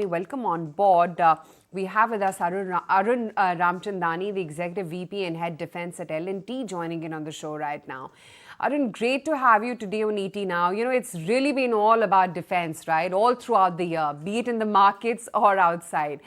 Welcome on board. We have with us Arun Ramchandani, the Executive VP and Head Defence at L&T, joining in on the show right now. Arun, great to have you today on ET Now. You know, it's really been all about defence, right? All throughout the year, be it in the markets or outside.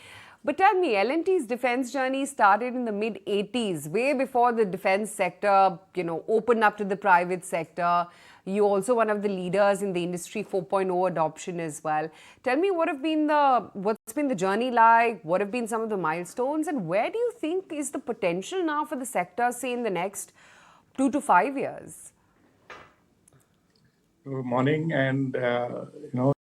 But tell me, L&T's defence journey started in the mid-80s, way before the defence sector, opened up to the private sector. You're also one of the leaders in the Industry 4.0 adoption as well. Tell me, what's been the journey like? What have been some of the milestones? And where do you think is the potential now for the sector, say, in the next 2 to 5 years? Good morning. And,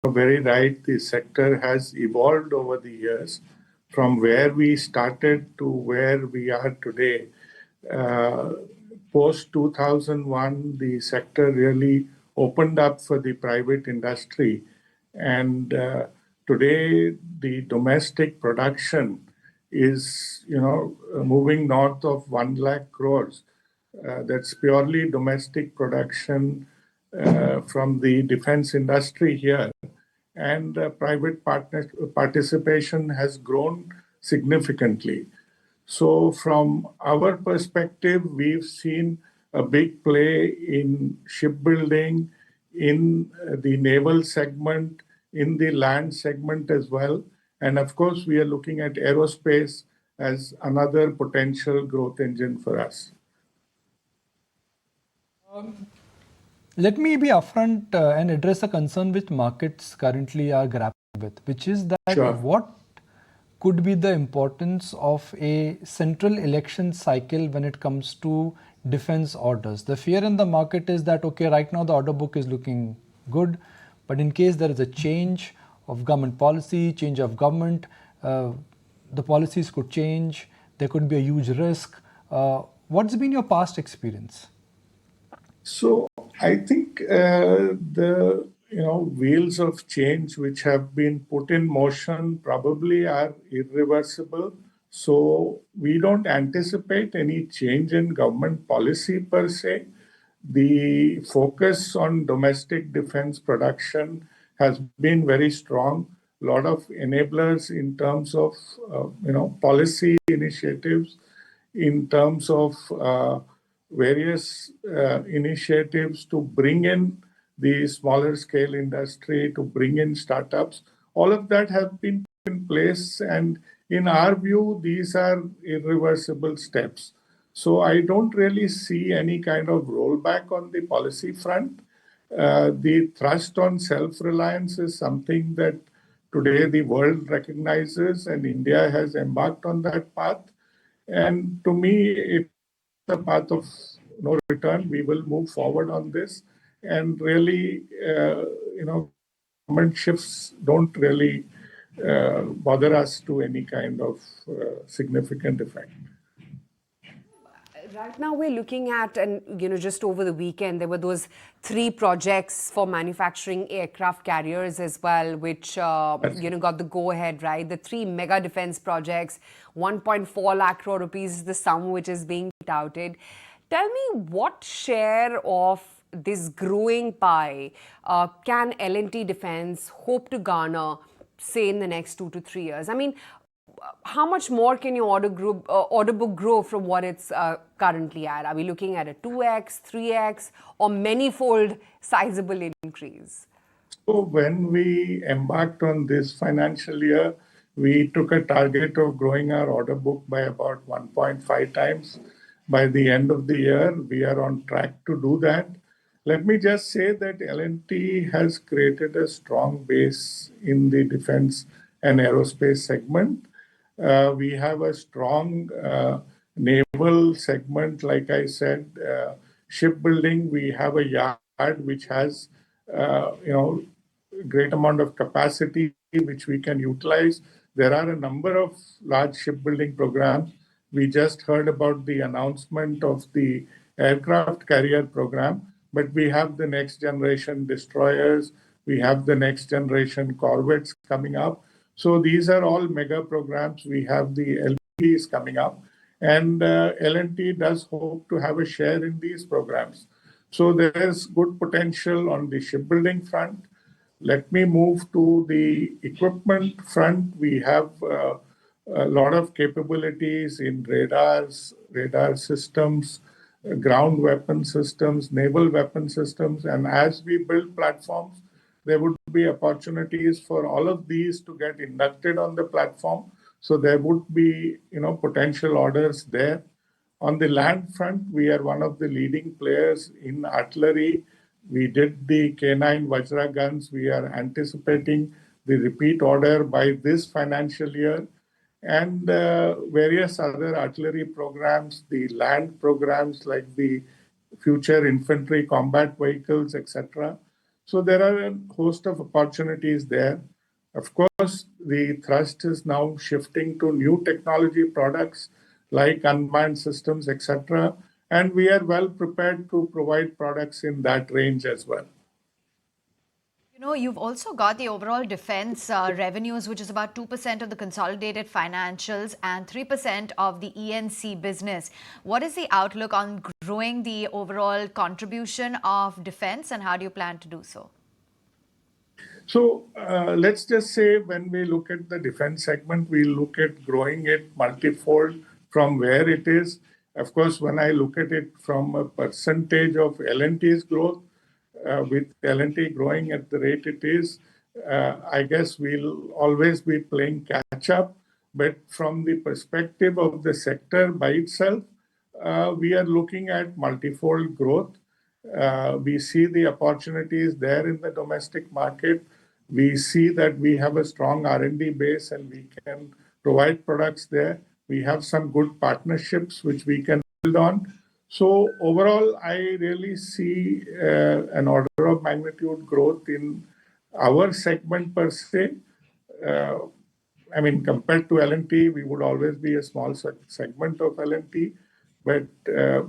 very right. The sector has evolved over the years from where we started to where we are today. Post 2001, the sector really opened up for the private industry. And today, the domestic production is, moving north of 1 lakh crores. That's purely domestic production from the defense industry here. And private participation has grown significantly. So from our perspective, we've seen a big play in shipbuilding, in the naval segment, in the land segment as well. And of course, we are looking at aerospace as another potential growth engine for us. Let me be upfront and address a concern which markets currently are grappling with, which is that what could be the importance of a central election cycle when it comes to defense orders. The fear in the market is that, okay, right now the order book is looking good, but in case there is a change of government policy, change of government, the policies could change, there could be a huge risk. What's been your past experience? So I think the wheels of change which have been put in motion probably are irreversible. So we don't anticipate any change in government policy per se. The focus on domestic defense production has been very strong. A lot of enablers in terms of policy initiatives, in terms of various initiatives to bring in the smaller scale industry, to bring in startups. All of that have been in place. And in our view, these are irreversible steps. So I don't really see any kind of rollback on the policy front. The thrust on self-reliance is something that today the world recognizes, and India has embarked on that path. And to me, it's a path of no return. We will move forward on this. And really, government shifts don't really bother us to any kind of significant effect. Right now we're looking at, and just over the weekend, there were those 3 projects for manufacturing aircraft carriers as well, which, got the go-ahead, right? The 3 mega defense projects, 1.4 lakh crore rupees is the sum which is being touted. Tell me, what share of this growing pie can L&T Defence hope to garner, say, in the next 2 to 3 years? I mean, how much more can your order book grow from what it's currently at? Are we looking at a 2x, 3x, or many-fold sizable increase? So when we embarked on this financial year, we took a target of growing our order book by about 1.5 times. By the end of the year, we are on track to do that. Let me just say that L&T has created a strong base in the defense and aerospace segment. We have a strong naval segment, like I said, shipbuilding. We have a yard which has, great amount of capacity which we can utilize. There are a number of large shipbuilding programs. We just heard about the announcement of the aircraft carrier program, but we have the next generation destroyers. We have the next generation corvettes coming up. So these are all mega programs. We have the LPs coming up, and L&T does hope to have a share in these programs. So there's good potential on the shipbuilding front. Let me move to the equipment front. We have a lot of capabilities in radars, radar systems, ground weapon systems, naval weapon systems. And as we build platforms, there would be opportunities for all of these to get inducted on the platform. So there would be, potential orders there. On the land front, we are one of the leading players in artillery. We did the K9 Vajra guns. We are anticipating the repeat order by this financial year. And various other artillery programs, the land programs like the future infantry combat vehicles, etc. So there are a host of opportunities there. Of course, the thrust is now shifting to new technology products like unmanned systems, etc. And we are well prepared to provide products in that range as well. You've also got the overall defense revenues, which is about 2% of the consolidated financials and 3% of the ENC business. What is the outlook on growing the overall contribution of defense, and how do you plan to do so? So let's just say when we look at the defense segment, we look at growing it multifold from where it is. Of course, when I look at it from a percentage of L&T's growth, with L&T growing at the rate it is, I guess we'll always be playing catch up. But from the perspective of the sector by itself, we are looking at multifold growth. We see the opportunities there in the domestic market. We see that we have a strong R&D base and we can provide products there. We have some good partnerships which we can build on. So overall, I really see an order of magnitude growth in our segment per se. Compared to L&T, we would always be a small segment of L&T, but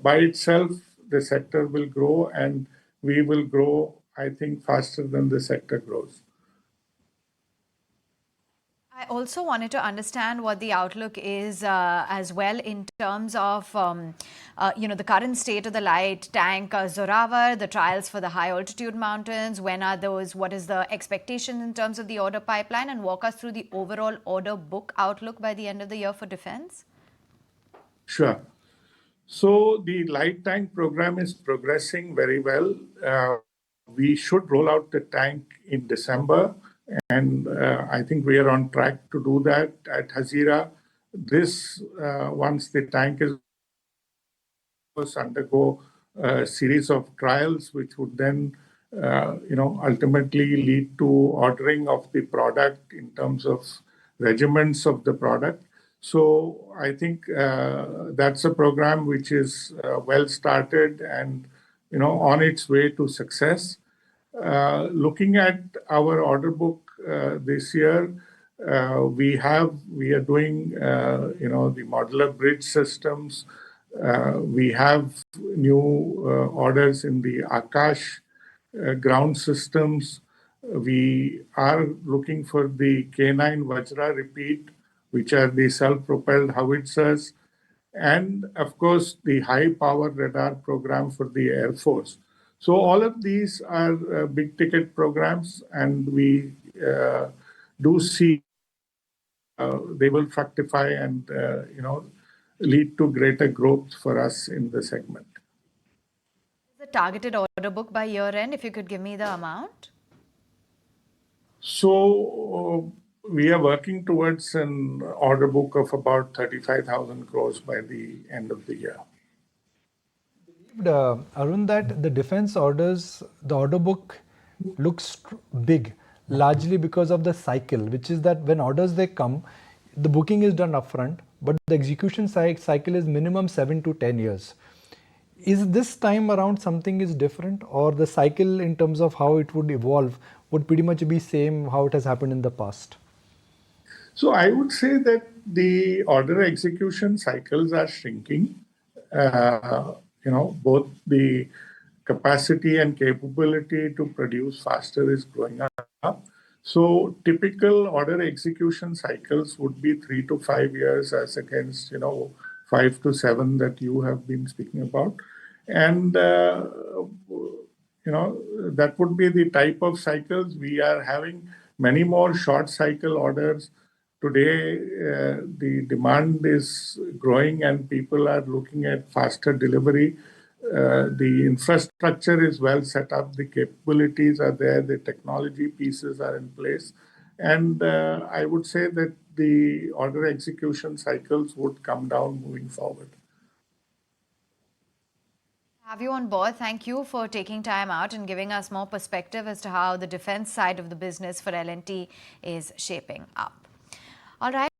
by itself, the sector will grow and we will grow, I think, faster than the sector grows. I also wanted to understand what the outlook is as well in terms of, the current state of the light tank Zorawar, the trials for the high altitude mountains. When are those? What is the expectation in terms of the order pipeline? And walk us through the overall order book outlook by the end of the year for defense. Sure. So the light tank program is progressing very well. We should roll out the tank in December. And I think we are on track to do that at Hazira. Once the tank is undergo a series of trials, which would then, ultimately lead to ordering of the product in terms of regiments of the product. So I think that's a program which is well started and, on its way to success. Looking at our order book this year, we are doing, the modular bridge systems. We have new orders in the Akash ground systems. We are looking for the K9 Vajra repeat, which are the self-propelled howitzers, and of course the high power radar program for the Air Force. So all of these are big ticket programs, and we do see they will fructify and lead to greater growth for us in the segment. The targeted order book by year end, if you could give me the amount. So we are working towards an order book of about 35,000 crores by the end of the year. Arun, that the defense orders, the order book looks big, largely because of the cycle, which is that when orders they come, the booking is done upfront, but the execution cycle is minimum 7 to 10 years. Is this time around something is different, or the cycle in terms of how it would evolve would pretty much be same how it has happened in the past? So I would say that the order execution cycles are shrinking. Both the capacity and capability to produce faster is going up. So typical order execution cycles would be 3 to 5 years as against, 5 to 7 that you have been speaking about. And, that would be the type of cycles. We are having many more short cycle orders. Today, the demand is growing and people are looking at faster delivery. The infrastructure is well set up, the capabilities are there, the technology pieces are in place. And I would say that the order execution cycles would come down moving forward. Have you on board. Thank you for taking time out and giving us more perspective as to how the defense side of the business for L&T is shaping up. All right.